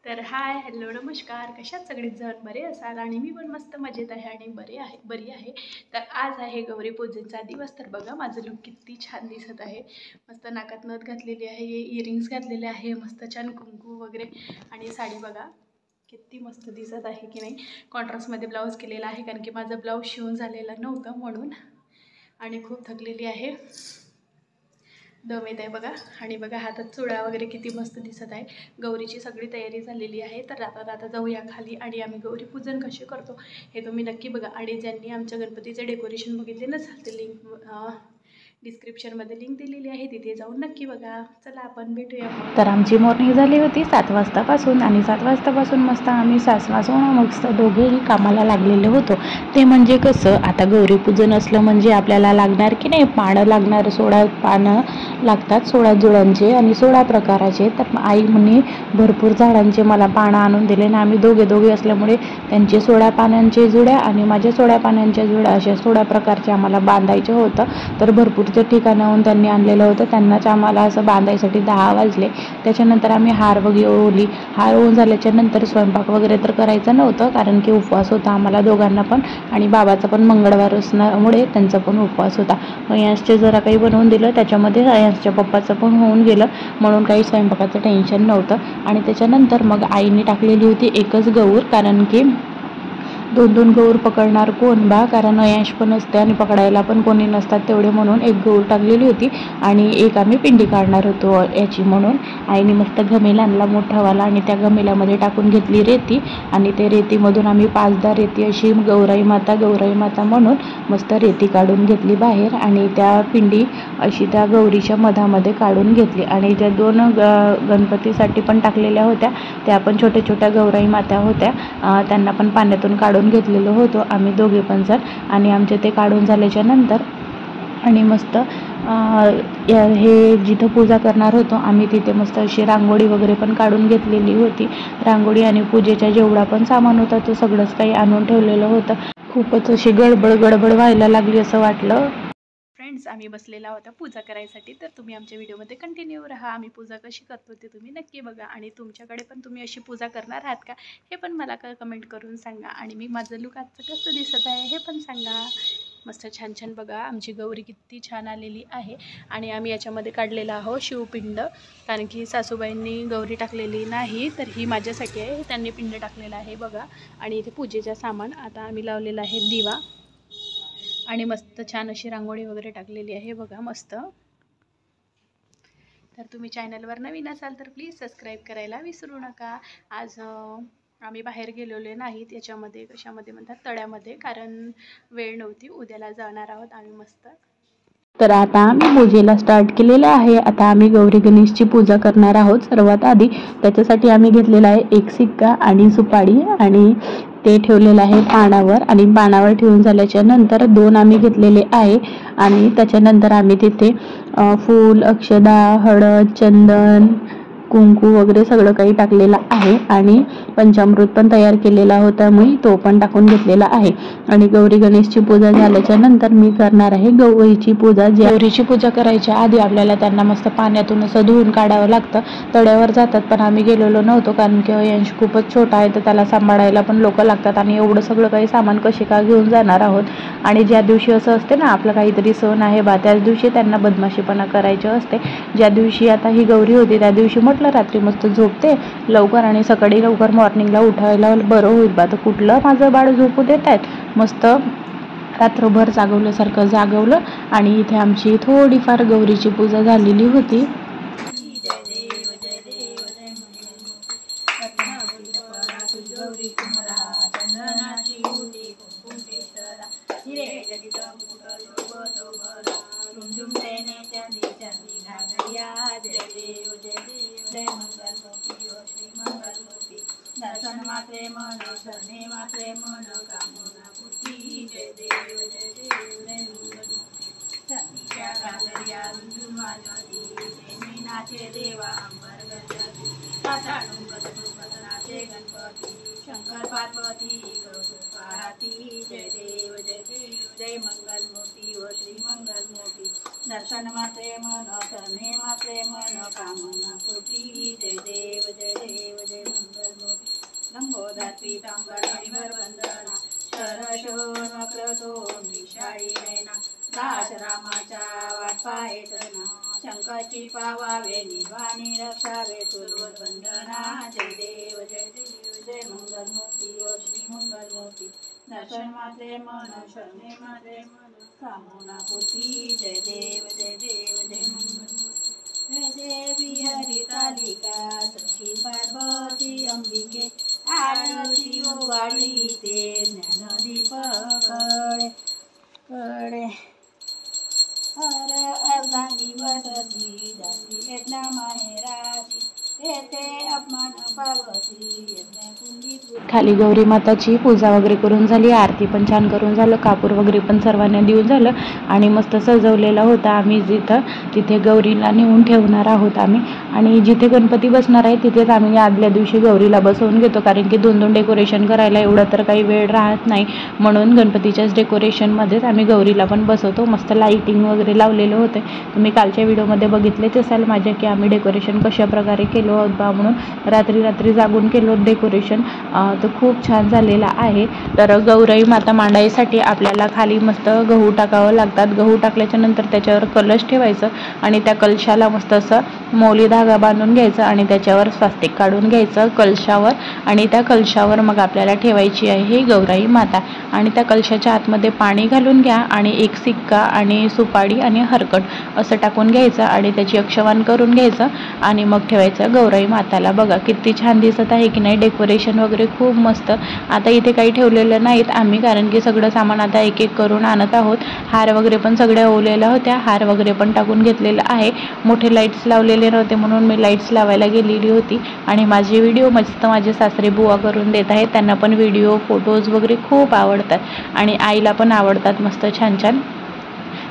तर hi hello नमस्कार, कशात सगळेच जण बरे असाल आणि मी पण मस्त मजेत आहे आणि बरी आहे. तर आज आहे गौरी पूजेचा दिवस. तर बघा माझं लुक किती छान दिसत आहे. मस्त नाकात नथ घातलेली आहे, इयरिंग्स घातलेले आहे, मस्त छान कुंकू वगैरे आणि साडी बघा किती मस्त दिसत आहे की नाही. कॉन्ट्रास्टमध्ये ब्लाऊज केलेला आहे कारण की माझं ब्लाऊज शिवून झालेलं नव्हतं म्हणून. आणि खूप थकलेली आहे, दम येत आहे बघा. आणि बघा हातात चुडा वगैरे किती मस्त दिसत आहे. गौरीची सगळी तयारी झालेली आहे. तर आता जाऊया खाली आणि आम्ही गौरी पूजन कसे करतो हे तुम्ही नक्की बघा. आणि ज्यांनी आमच्या गणपतीचे डेकोरेशन बघितले नसाल ते लिंक डिस्क्रिप्शनमध्ये लिंक दिलेली आहे, तिथे जाऊन नक्की बघा. चला आपण भेटूया. तर आमची मॉर्निंग झाली होती 7 वाजतापासून आणि 7 वाजतापासून मस्त आम्ही सासू मस्त दोघेही कामाला लागलेलो होतो. ते म्हणजे कसं, आता गौरीपूजन असलं म्हणजे आपल्याला लागणार की नाही पानं लागणार, 16 पानं लागतात, 16 जुळांचे आणि 16 प्रकाराचे. तर आई म्हणे भरपूर झाडांचे मला पानं आणून दिले आणि आम्ही दोघे असल्यामुळे त्यांचे 16 पानांचे जुड्या आणि माझ्या 16 पानांच्या जुड्या अशा 16 प्रकारचे आम्हाला बांधायचं होतं. तर भरपूरच्या ठिकाणाहून त्यांनी आणलेलं होतं. त्यांनाच आम्हाला असं बांधायसाठी 10 वाजले. त्याच्यानंतर आम्ही हार वगैरे ओवली. हार ओवून झाल्याच्या नंतर स्वयंपाक वगैरे तर करायचं नव्हतं कारण की उपवास होता आम्हाला दोघांना पण आणि बाबाचा पण मंगळवार असल्यामुळे त्यांचा पण उपवास होता. यांचे जरा काही बनवून दिलं, त्याच्यामध्ये यांच्या पप्पाचं पण होऊन गेलं म्हणून काही स्वयंपाकाचं टेन्शन नव्हतं. आणि त्याच्यानंतर मग आईने टाकलेली होती एकच गौर, कारण की 2 गौर पकडणार कोण बा, कारण अयांश पण असते आणि पकडायला पण कोणी नसतात तेवढे, म्हणून एक गौर टाकलेली होती आणि एक आम्ही पिंडी काढणार होतो याची. म्हणून आईने मस्त घमेला आणला मोठावाला आणि त्या घमेल्यामध्ये टाकून घेतली रेती आणि ते रेतीमधून आम्ही 5-10 रेती अशी गौराई माता म्हणून मस्त रेती काढून घेतली बाहेर आणि त्या पिंडी अशी त्या गौरीच्या मधामध्ये काढून घेतली. आणि ज्या 2 गणपतीसाठी पण टाकलेल्या होत्या त्या पण छोट्या गौराई माता होत्या, त्यांना पण पाण्यातून काढून घेतलेलं होतं आम्ही दोघे पण जण. आणि आमचे ते काढून झाल्याच्या नंतर आणि मस्त हे जिथं पूजा करणार होतो आम्ही तिथे मस्त अशी रांगोळी वगैरे पण काढून घेतलेली होती. रांगोळी आणि पूजेच्या जेवढा पण सामान होता तो सगळंच काही आणून ठेवलेलं होतं. खूपच अशी गडबड व्हायला लागली असं वाटलं. फ्रेंड्स, आम्ही बसलेला होता पूजा करायसाठी. तर तुम्ही आमच्या व्हिडिओमध्ये कंटिन्यू राहा. आम्ही पूजा कशी करतो ते तुम्ही नक्की बघा. आणि तुमच्याकडे पण तुम्ही अशी पूजा करणार आहात का हे पण मला कमेंट करून सांगा. आणि मी माझं लुक आजचं कसं दिसत आहे हे पण सांगा. मस्त छान बघा आमची गौरी किती छान आलेली आहे. आणि आम्ही याच्यामध्ये काढलेला आहोत शिवपिंड, कारण की सासूबाईंनी गौरी टाकलेली नाही, तर ही माझ्यासाठी आहे, त्यांनी पिंड टाकलेला आहे बघा. आणि इथे पूजेचा सामान आता आम्ही लावलेला आहे दिवा आणि मस्त छान अशी रांगोळी वगैरे टाकलेली आहे बघा मस्त. तर तुम्ही चॅनलवर नवीन असाल तर प्लीज सबस्क्राईब करायला विसरू नका. आज आम्ही बाहेर गेलेले नाहीत याच्यामध्ये कशामध्ये म्हणतात तळ्यामध्ये, कारण वेळ नव्हती. उद्याला जाणार आहोत आम्ही मस्त. तर आता आम्ही पूजेला स्टार्ट केलेलं आहे. आता आम्ही गौरी गणेशची पूजा करणार आहोत. सर्वात आधी त्याच्यासाठी आम्ही घेतलेला आहे एक सिक्का आणि सुपारी आणि ते ठेवलेलं आहे पानावर. आणि पानावर ठेवून झाल्याच्या नंतर 2 आम्ही घेतलेले आहे आणि त्याच्यानंतर आम्ही तिथे फूल, अक्षदा, हळद, चंदन, कुंकू वगैरे सगळं काही टाकलेलं आहे आणि पंचामृत पण तयार केलेला होता, मी तो पण टाकून घेतलेला आहे. आणि गौरी गणेशची पूजा झाल्याच्या नंतर मी करणार आहे गौरीची पूजा. गौरीची पूजा करायच्या आधी आपल्याला त्यांना मस्त पाण्यातून असं धुवून काढावं लागतं. तळ्यावर जातात पण आम्ही गेलेलो नव्हतो कारण की अंश खूपच छोटा आहे, तर त्याला सांभाळायला पण लोक लागतात आणि एवढं सगळं काही सामान कसे का घेऊन जाणार आहोत. आणि ज्या दिवशी असं असते ना आपलं काहीतरी सण आहे बा, त्याच दिवशी त्यांना बदमाशीपणा करायचे असते. ज्या दिवशी आता ही गौरी होती त्या दिवशी म्हटलं रात्री मस्त झोपते लवकर आणि सकाळी लवकर मॉर्निंगला उठायला बरं होईल बा, तर कुठलं माझं बाळ झोपू देत आहेत. मस्त रात्रभर जागवल्यासारखं जागवलं आणि इथे आमची थोडीफार गौरीची पूजा झालेली होती. दर्शन मात्रे मन सने मात्रे मन कामना पूर्ती. जय देव जय देव जय मंगल. सनीच्या गाजर्या रुंजू माझी नेहमी नाचे देवा अंबर गजती. पाताळून कदनाचे गणपती शंकर पार्वती कौतुक पाहती. जय देव जय देव जय मंगल मूर्ती व श्री मंगल मूर्ती. दर्शन मात्रे मन सने मात्रे मन कामना पूर्ती. जय देव जय देव जय मंगल. पीतांबरमणिभर वंदना शरशोण वक्रतो विशाळी नयना दास रामाच्या वाट पाहेत ना शंकरची पावावे निवाणी रक्षावे सुरवर वंदना जय देव जय मंगलमूर्ती श्री मंगलमूर्ती दर्शन मात्रे मन शरणे मात्रे मन कामना पूर्ती जय देव जय मंगलमूर्ती जय देवी हरितालिका सखी पार्वती अंबिके आरती वाडी ते ज्ञानदीप कडे हर अर्धांगी वसती जाती यज्ञा माहेराची तेथे अपमान पावती यज्ञ कुंडी खाली गौरी माताची पूजा वगैरे करून झाली, आरती पण छान करून झालं, कापूर वगैरे पण सर्वांना देऊन झालं आणि मस्त सजवलेला होता आम्ही तिथे गौरीला नेऊन ठेवणार आहोत आम्ही. आणि जिथे गणपती बसणार आहे तिथेच आम्ही आदल्या दिवशी गौरीला बसवून घेतो, कारण की 2-2 डेकोरेशन करायला एवढं तर काही वेळ राहत नाही, म्हणून गणपतीच्याच डेकोरेशनमध्येच आम्ही गौरीला पण बसवतो. मस्त लाईटिंग वगैरे लावलेलं होतं, तुम्ही कालच्या व्हिडिओमध्ये बघितलेच असाल माझ्या की आम्ही डेकोरेशन कशा प्रकारे केलो आहोत बा म्हणून. रात्री जागून केलो डेकोरेशन, तर खूप छान झालेला आहे. तर गौराई माता मांडायसाठी आपल्याला खाली मस्त गहू टाकावं लागतात. गहू टाकल्याच्या नंतर त्याच्यावर कलश ठेवायचं आणि त्या कलशाला मस्त असं मौली धागा बांधून घ्यायचं आणि त्याच्यावर स्वास्तिक काढून घ्यायचं कलशावर आणि त्या कलशावर मग आपल्याला ठेवायची आहे गौराई माता. आणि त्या कलशाच्या आतमध्ये पाणी घालून घ्या आणि एक सिक्का आणि सुपारी आणि हरकट असं टाकून घ्यायचं आणि त्याची अक्षवान करून घ्यायचं आणि मग ठेवायचं गौराई माताला. बघा किती छान दिसत आहे की नाही, डेकोरेशन वगैरे खूप मस्त. आता इथे काही ठेवलेलं नाहीत आम्ही, कारण की सगळं सामान आता एक करून आणत आहोत. हार वगैरे पण सगळ्या ओवलेल्या होत्या, हार वगैरे पण टाकून घेतलेलं आहे. मोठे लाईट्स लावलेले नव्हते म्हणून मी लाईट्स लावायला गेलेली होती. आणि माझे व्हिडिओ मस्त माझे सासरे बुवा करून देत आहेत, त्यांना पण व्हिडिओ फोटोज वगैरे खूप आवडतात आणि आईला पण आवडतात मस्त छान छान.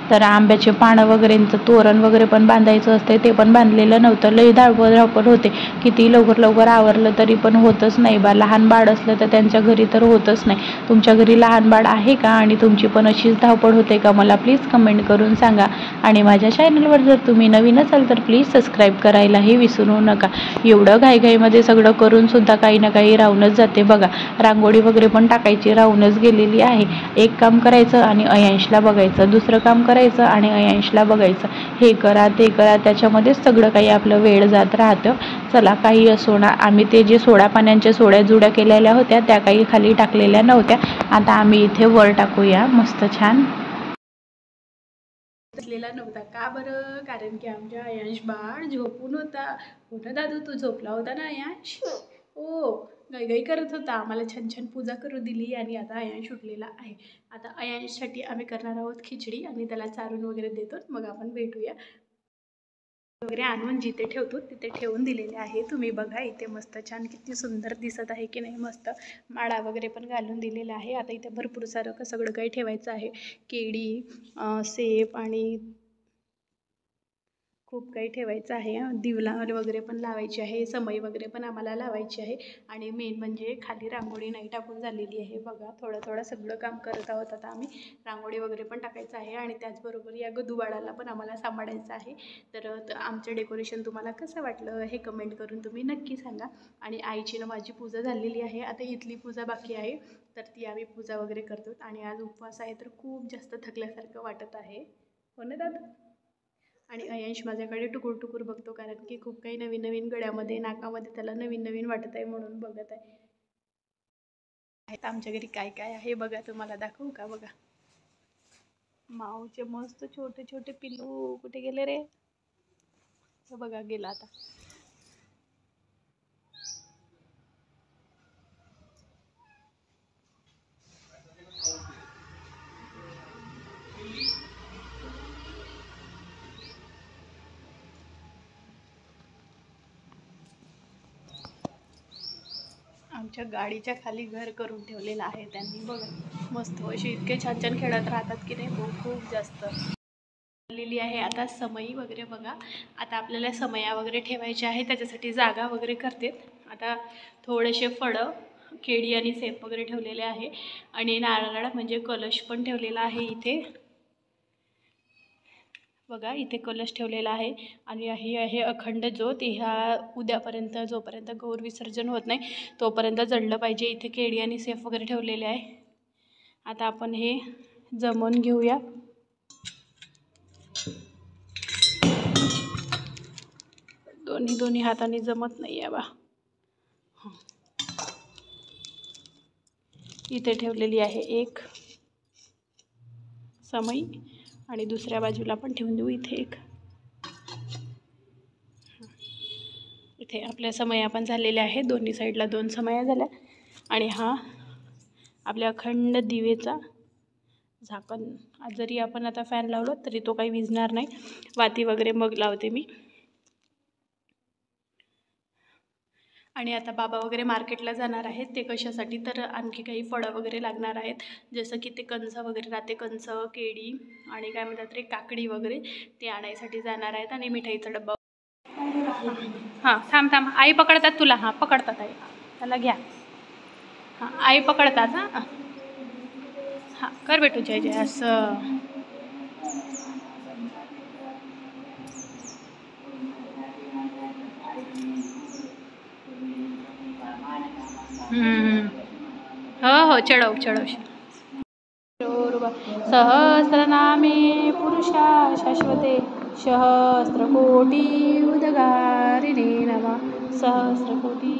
तर आंब्याचे पानं वगैरेंचं तोरण वगैरे पण बांधायचं असते, ते पण बांधलेलं नव्हतं. लई धावपळ होते, किती लवकर आवरलं तरी पण होतच नाही बा. लहान बाळ असलं तर त्यांच्या घरी तर होतच नाही. तुमच्या घरी लहान बाळ आहे का आणि तुमची पण अशीच धावपळ होते का, मला प्लीज कमेंट करून सांगा. आणि माझ्या चॅनलवर जर तुम्ही नवीन असाल तर प्लीज सबस्क्राईब करायलाही विसरू नका. एवढं घाईघाईमध्ये सगळं करून सुद्धा काही ना काही राहूनच जाते बघा. रांगोळी वगैरे पण टाकायची राहूनच गेलेली आहे. एक काम करायचं आणि अयांशला बघायचं, दुसरं काम करायचं आणि अयांशला बघायचं, हे करा ते करा, त्याच्यामध्येच सगळं काही आपलं वेळ जात राहतं. चला काही असो ना, आम्ही ते जे सोडा पाण्याच्या सोड्या जुड्या केलेल्या होत्या त्या काही खाली टाकलेल्या नव्हत्या. आता आम्ही इथे वर टाकूया मस्त छान. नव्हता का बरं, कारण की आमच्या अयांश बाळ झोपून होता. हो ना दादू, तू झोपला होता ना अयांश? हो, गाई करत होता. आम्हाला छान छान पूजा करू दिली आणि आता अयांश उठलेला आहे. आता अयांशसाठी आम्ही करणार आहोत खिचडी आणि त्याला चारून वगैरे देतो, मग आपण भेटूया. वगैरे आणून जिथे ठेवतो तिथे ठेवून दिलेले आहे. तुम्ही बघा इथे मस्त छान किती सुंदर दिसत आहे की नाही. मस्त माळा वगैरे पण घालून दिलेला आहे. आता इथे भरपूर सारं सगळं काही ठेवायचं आहे. केळी, सेब आणि खूप काही ठेवायचं आहे. दिवला वगैरे पण लावायची आहे, समई वगैरे पण आम्हाला लावायची आहे. आणि मेन म्हणजे खाली रांगोळी नाही टाकून झालेली आहे बघा. थोडं सगळं काम करत आहोत आता आम्ही. रांगोळी वगैरे पण टाकायचं आहे आणि त्याचबरोबर या गदूबाळाला पण आम्हाला सांभाळायचं आहे. तर आमचं डेकोरेशन तुम्हाला कसं वाटलं हे कमेंट करून तुम्ही नक्की सांगा. आणि आईची ना माझी पूजा झालेली आहे, आता इथली पूजा बाकी आहे, तर ती आम्ही पूजा वगैरे करतो. आणि आज उपवास आहे तर खूप जास्त थकल्यासारखं वाटत आहे. हो ना दादा? आणि अयांश माझ्याकडे टुकूर बघतो, कारण की खूप काही नवीन गळ्यामध्ये नाकामध्ये त्याला नवीन वाटत आहे म्हणून बघत आहे. आमच्या घरी काय काय आहे बघा, तुम्हाला दाखवू का? बघा माऊचे मस्त छोटे पिल्लू, कुठे गेले रे? बघा गेला आता. आमच्या गाडीच्या खाली घर करून ठेवलेलं आहे त्यांनी बघा. मस्त अशी इतके छान खेळत राहतात की नाही, खूप जास्त आलेली आहे. आता समई वगैरे बघा, आता आपल्याला समया वगैरे ठेवायच्या आहे, त्याच्यासाठी जागा वगैरे करते. आता थोडेसे फळं, केळी आणि सेब वगैरे ठेवलेले आहे आणि नारळ म्हणजे कलश पण ठेवलेला आहे इथे. बघा इथे कलश ठेवलेला आहे आणि ही आहे अखंड ज्योत. ह्या उद्यापर्यंत जोपर्यंत गौर विसर्जन होत नाही तोपर्यंत जळलं पाहिजे. इथे केळी आणि सेफ वगैरे ठेवलेले आहे. आता आपण हे जमवून घेऊया. दोन्ही हाताने जमत नाही आहे बा. इथे ठेवलेली आहे एक समई आणि दुसऱ्या बाजूला पण ठेवून देऊ इथे एक. इथे आपल्या समया पण झालेल्या आहेत. दोन्ही साईडला 2 समया झाल्या आणि हा आपल्या अखंड दिवेचा झाकण. जरी आपण आता फॅन लावलो तरी तो काही विझणार नाही. वाती वगैरे मग लावते मी. आणि आता बाबा वगैरे मार्केटला जाणार आहेत. ते कशासाठी तर आणखी काही फळं वगैरे लागणार आहेत. जसं की ते कंच वगैरे राहते, कंच, केळी आणि काय म्हणतात रे काकडी वगैरे ते आणायसाठी जाणार आहेत. आणि मिठाईचा डब्बा. हां थांब आई पकडतात तुला. हां पकडतात आई. त्याला घ्या. हां आई पकडतात. हां हां कर बेटू जय जय असं. हो चढव सहस्रनामे पुरुषा शाश्वते सहस्रकोटी उदगारिणे नमः. सहस्रकोटी.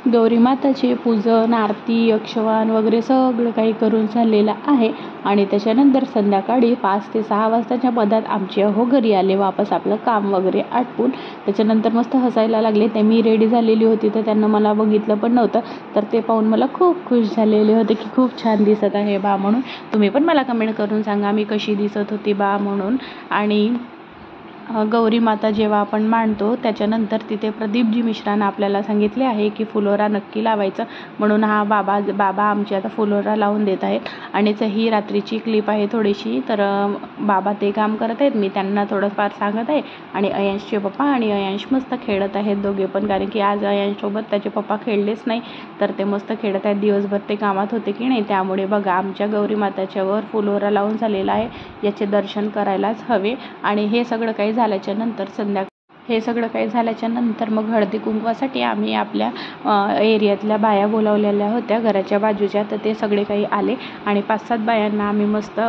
गौरी माताचे पूजन, आरती, यक्षगान वगैरे सगळं काही करून झालेलं आहे. आणि त्याच्यानंतर संध्याकाळी 5 ते 6 वाजताच्या मधात आमचे अहो घरी आले वापस आपलं काम वगैरे आटपून. त्याच्यानंतर मस्त हसायला लागले. ते मी रेडी झालेली होती तर त्यांना मला बघितलं पण नव्हतं. तर ते पाहून मला खूप खुश झालेले होते की खूप छान दिसत आहे बा म्हणून. तुम्ही पण मला कमेंट करून सांगा मी कशी दिसत होती बा म्हणून. आणि गौरी माता जेव्हा आपण मांडतो त्याच्यानंतर तिथे प्रदीपजी मिश्रानं आपल्याला सांगितले आहे की फुलोरा नक्की लावायचं. म्हणून हा बाबा आमची आता फुलोरा लावून देत आहेत. आणि ही रात्रीची क्लिप आहे थोडीशी. तर बाबा ते काम करत आहेत, मी त्यांना थोडंफार सांगत आहे. आणि अयांशचे पप्पा आणि अयांश मस्त खेळत आहेत दोघे पण. कारण की आज अयांशसोबत त्याचे पप्पा खेळलेच नाही तर ते मस्त खेळत आहेत. दिवसभर ते कामात होते की नाही त्यामुळे. बघा आमच्या गौरी माताच्या वर फुलोरा लावून झालेला आहे. याचे दर्शन करायलाच हवे. आणि हे सगळं काही झाल्याच्या नंतर मग हळदी कुंकवासाठी आम्ही आपल्या एरियातल्या बाया बोलावलेल्या होत्या घराच्या बाजूच्या. तर ते सगळे काही आले आणि 5-7 बायांना आम्ही मस्त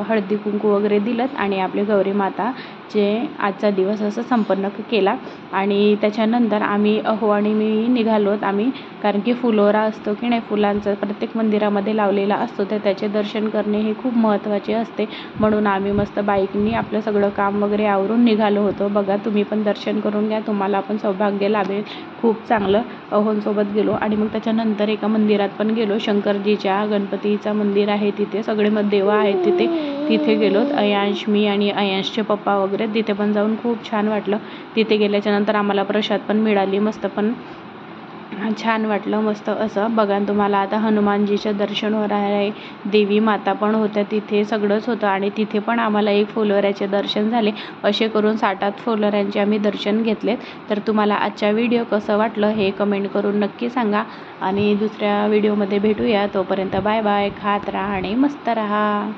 हळदी कुंकू वगैरे दिलं आणि आपले गौरी माताचे आजचा दिवस असं संपन्न केला. आणि त्याच्यानंतर आम्ही अहो आणि मी निघालोत आम्ही. कारण की फुलोरा असतो की नाही फुलांचा प्रत्येक मंदिरामध्ये लावलेला असतो तर त्याचे दर्शन करणे हे खूप महत्त्वाचे असते. म्हणून आम्ही मस्त बाईकनी आपलं सगळं काम वगैरे आवरून निघालो होतो. बघा तुम्ही पण दर्शन करून घ्या, तुम्हाला पण सौभाग्य लाभेल. खूप चांगलं अहोंसोबत गेलो. आणि मग त्याच्यानंतर एका मंदिरात पण गेलो. शंकरजीच्या गणपतीचा मंदिर आहे तिथे सगळे मग देव आहेत तिथे गेलोत. अयांश, मी आणि अयांशचे पप्पा वगैरे. तिथे पण जाऊन खूप छान वाटलं. तिथे गेल्याच्यानंतर आम्हाला प्रसाद पण मिळाली मस्त. पण छान वाटलं मस्त असं. बघा तुम्हाला आता हनुमानजीचं दर्शन होणार आहे. देवी माता पण होत्या तिथे, सगळंच होतं. आणि तिथे पण आम्हाला एक फुलोऱ्याचे दर्शन झाले. असे करून 7-8 फुलोऱ्यांचे आम्ही दर्शन घेतलेत. तर तुम्हाला आजचा व्हिडिओ कसं वाटलं हे कमेंट करून नक्की सांगा. आणि दुसऱ्या व्हिडिओमध्ये भेटूया. तोपर्यंत बाय बाय. खात राहा आणि मस्त राहा.